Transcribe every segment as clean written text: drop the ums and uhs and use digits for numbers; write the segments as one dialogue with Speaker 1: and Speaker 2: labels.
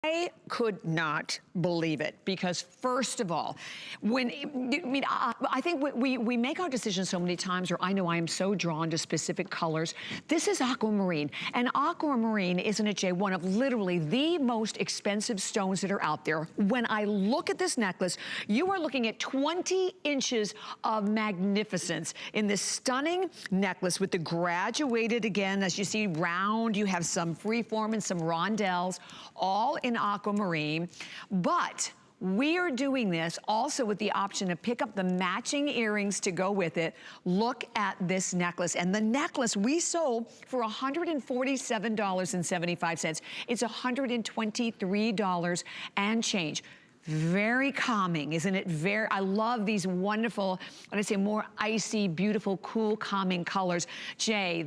Speaker 1: I could not believe it because, first of all, I think we make our decisions so many times, or I know I am so drawn to specific colors. This is aquamarine, and aquamarine, isn't it, Jay, one of literally the most expensive stones that are out there. When I look at this necklace, you are looking at 20 inches of magnificence in this stunning necklace with the graduated, again, as you see, round. You have some freeform and some rondelles, all in aquamarine, but we are doing this also with the option to pick up the matching earrings to go with it. Look at this necklace. And the necklace we sold for $147.75. It's $123 and change. Very calming, isn't it? I love these wonderful, when I say more icy, beautiful, cool, calming colors. Jay,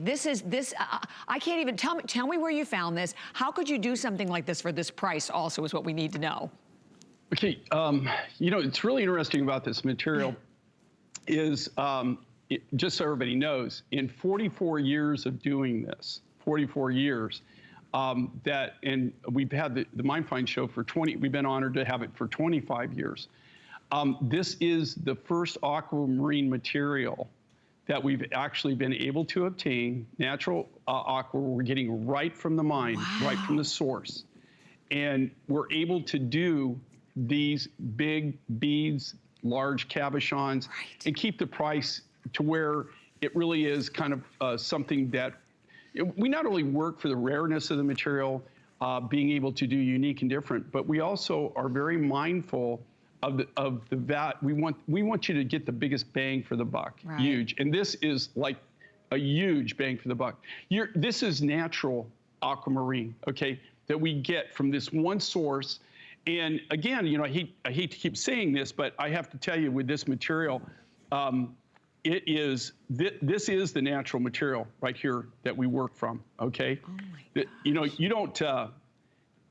Speaker 1: I can't even, tell me where you found this. How could you do something like this for this price also is what we need to know.
Speaker 2: Okay, you know, it's really interesting about this material is, just so everybody knows, in 44 years of doing this, 44 years, and we've had the Mind Find show for we've been honored to have it for 25 years. This is the first aquamarine material that we've actually been able to obtain, natural aqua, we're getting right from the mine, right from the source. And we're able to do these big beads, large cabochons, and keep the price to where it really is kind of something that we not only work for the rareness of the material, being able to do unique and different, but we also are very mindful of the VAT. We want you to get the biggest bang for the buck, huge. And this is like a huge bang for the buck. This is natural aquamarine, okay, that we get from this one source. And again, you know, I hate to keep saying this, but I have to tell you with this material, this is the natural material right here that we work from, okay? Oh my God. You know, you don't,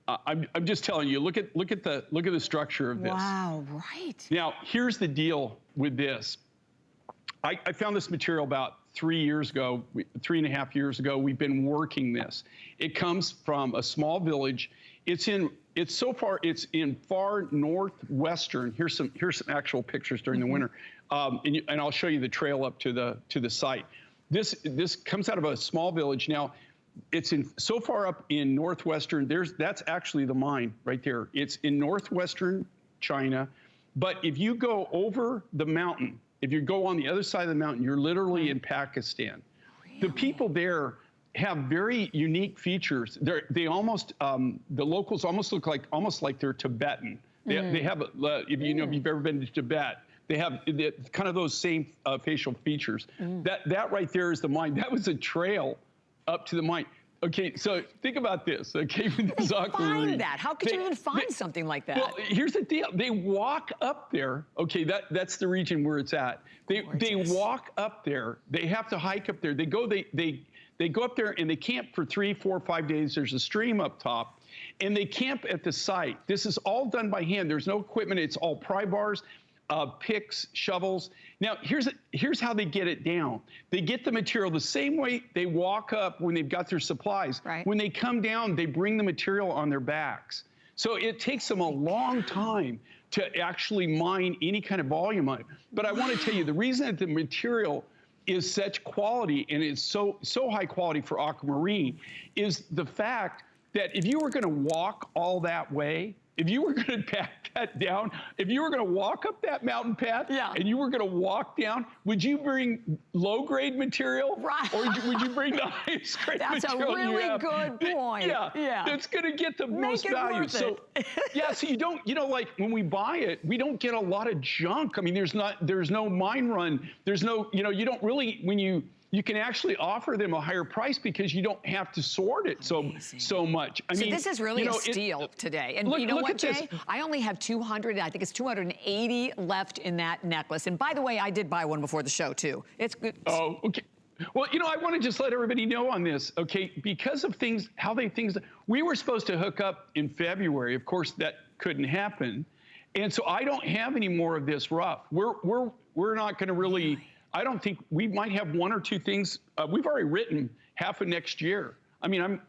Speaker 2: I'm just telling you, look at the structure of this.
Speaker 1: Wow, right.
Speaker 2: Now, here's the deal with this. I found this material about 3 years ago, 3.5 years ago. We've been working this. It comes from a small village. It's in far northwestern. Here's some actual pictures during the winter. And I'll show you the trail up to the site. This comes out of a small village. Now, it's so far up in northwestern. That's actually the mine right there. It's in northwestern China. But if you go over the mountain, if you go on the other side of the mountain, you're literally in Pakistan. Really? The people there have very unique features. They almost, the locals almost look like they're Tibetan. They have, if you've ever been to Tibet, they have kind of those same facial features. That right there is the mine. That was a trail up to the mine. Okay, so think about this. Okay, with this aquamarine.
Speaker 1: Find that. How could you even find something like that?
Speaker 2: Well, here's the deal. They walk up there. Okay, that's the region where it's at. They walk up there. They have to hike up there. They go up there and they camp for 3, 4, 5 days. There's a stream up top, and they camp at the site. This is all done by hand. There's no equipment. It's all pry bars, picks, shovels. Now, here's how they get it down. They get the material the same way they walk up when they've got their supplies. Right. When they come down, they bring the material on their backs. So it takes them a long time to actually mine any kind of volume on it. But I want to tell you, the reason that the material is such quality and it's so high quality for aquamarine is the fact that if you were going to walk all that way, if you were going to pack that down, if you were going to walk up that mountain path and you were going to walk down, would you bring low-grade material? Right. Or would you bring the highest grade material?
Speaker 1: That's a really good point.
Speaker 2: Yeah. That's going to get the most value. So, so you don't, like when we buy it, we don't get a lot of junk. I mean, there's no mine run. There's no, you don't really, when you can actually offer them a higher price because you don't have to sort it so much. I mean,
Speaker 1: this is really a steal today. And you know what, Jay? I only have 200, I think it's 280 left in that necklace. And by the way, I did buy one before the show too. It's good.
Speaker 2: Oh, okay. Well, I want to just let everybody know on this, okay? Because of we were supposed to hook up in February. Of course, that couldn't happen. And so I don't have any more of this rough. We're not going to really, I don't think we might have 1 or 2 things. We've already written half of next year. I mean, I'm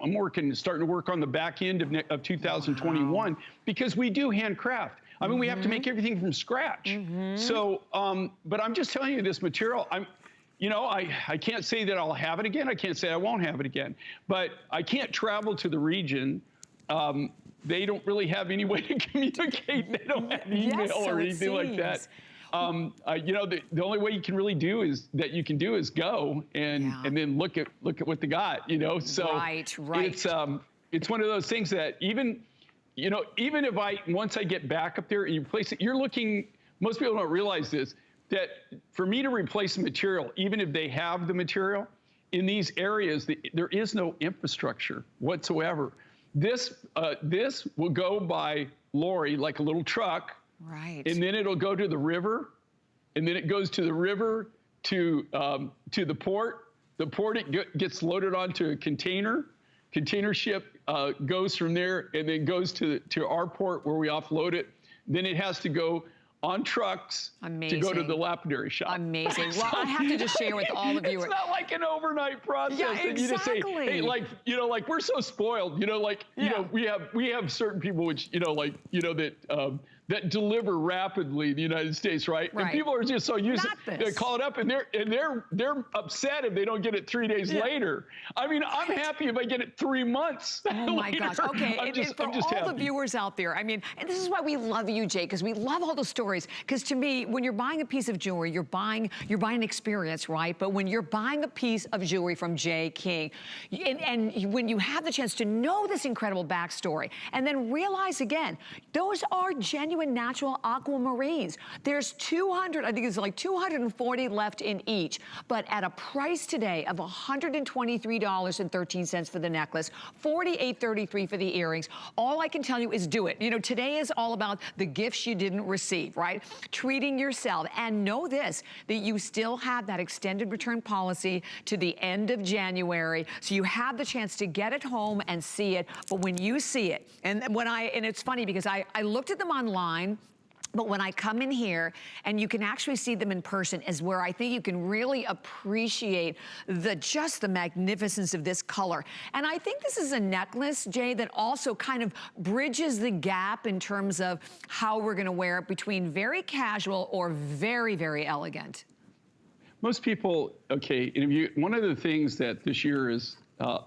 Speaker 2: starting to work on the back end of 2021 because we do handcraft. I mean, we have to make everything from scratch. So, but I'm just telling you, this material, you know, I can't say that I'll have it again. I can't say I won't have it again. But I can't travel to the region. They don't really have any way to communicate. They don't have email or anything like that. You know, the only way you can really do is go and then look at what they got. You know, so
Speaker 1: right.
Speaker 2: It's one of those things that even if once I get back up there and you place it, you're looking. Most people don't realize this, that for me to replace the material, even if they have the material in these areas, there is no infrastructure whatsoever. This will go by lorry, like a little truck.
Speaker 1: Right. And
Speaker 2: then it'll go to the river, and then it goes to the river to the port. The port, it gets loaded onto a container. Container ship goes from there and then goes to our port where we offload it. Then it has to go on trucks to go to the lapidary shop.
Speaker 1: Amazing. Well, I have to just share with all of you.
Speaker 2: It's not like an overnight process.
Speaker 1: Yeah,
Speaker 2: and you just say, hey, like, you know, like we're so spoiled, you know, like, you know, we have certain people which, you know, like, you know, that deliver rapidly in the United States, right? And people are just so used to they call it up and they're upset if they don't get it 3 days later. I mean, I'm happy if I get it 3 months.
Speaker 1: Oh my gosh. Okay.
Speaker 2: I'm just
Speaker 1: all
Speaker 2: happy.
Speaker 1: The viewers out there, I mean, and this is why we love you, Jay, because we love all the stories. Because to me, when you're buying a piece of jewelry, you're buying an experience, right? But when you're buying a piece of jewelry from Jay King, and when you have the chance to know this incredible backstory, and then realize again, those are genuine natural aquamarines. There's 200, I think it's like 240 left in each, but at a price today of $123.13 for the necklace, $48.33 for the earrings. All I can tell you is do it. You know, today is all about the gifts you didn't receive, right? Treating yourself. And know this, that you still have that extended return policy to the end of January. So you have the chance to get it home and see it. But when you see it, and it's funny because I looked at them online, but when I come in here and you can actually see them in person is where I think you can really appreciate just the magnificence of this color. And I think this is a necklace, Jay, that also kind of bridges the gap in terms of how we're gonna wear it between very casual or very, very elegant.
Speaker 2: Most people, okay, one of the things that this year has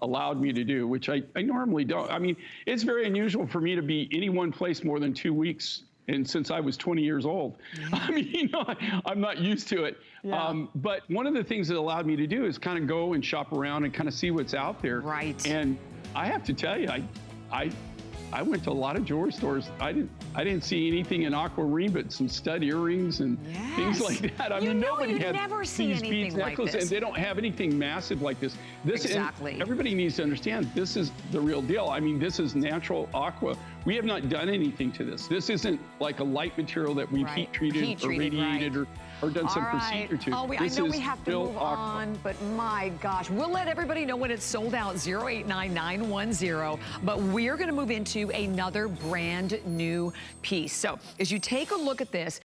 Speaker 2: allowed me to do, which I normally don't, I mean, it's very unusual for me to be any one place more than 2 weeks. And since I was 20 years old, I mean, you know, I'm not used to it. But one of the things that allowed me to do is kind of go and shop around and kind of see what's out there.
Speaker 1: Right.
Speaker 2: And I have to tell you, I went to a lot of jewelry stores. I didn't see anything in aquamarine but some stud earrings and things like that. I mean, nobody had these beads necklaces, and they don't have anything massive like this. Exactly. Everybody needs to understand this is the real deal. I mean, this is natural aqua. We have not done anything to this. This isn't like a light material that we've heat treated or radiated or done some procedure to.
Speaker 1: Oh, I know we have to move on, but my gosh, we'll let everybody know when it's sold out, 089910. But we're going to move into another brand new piece. So as you take a look at this,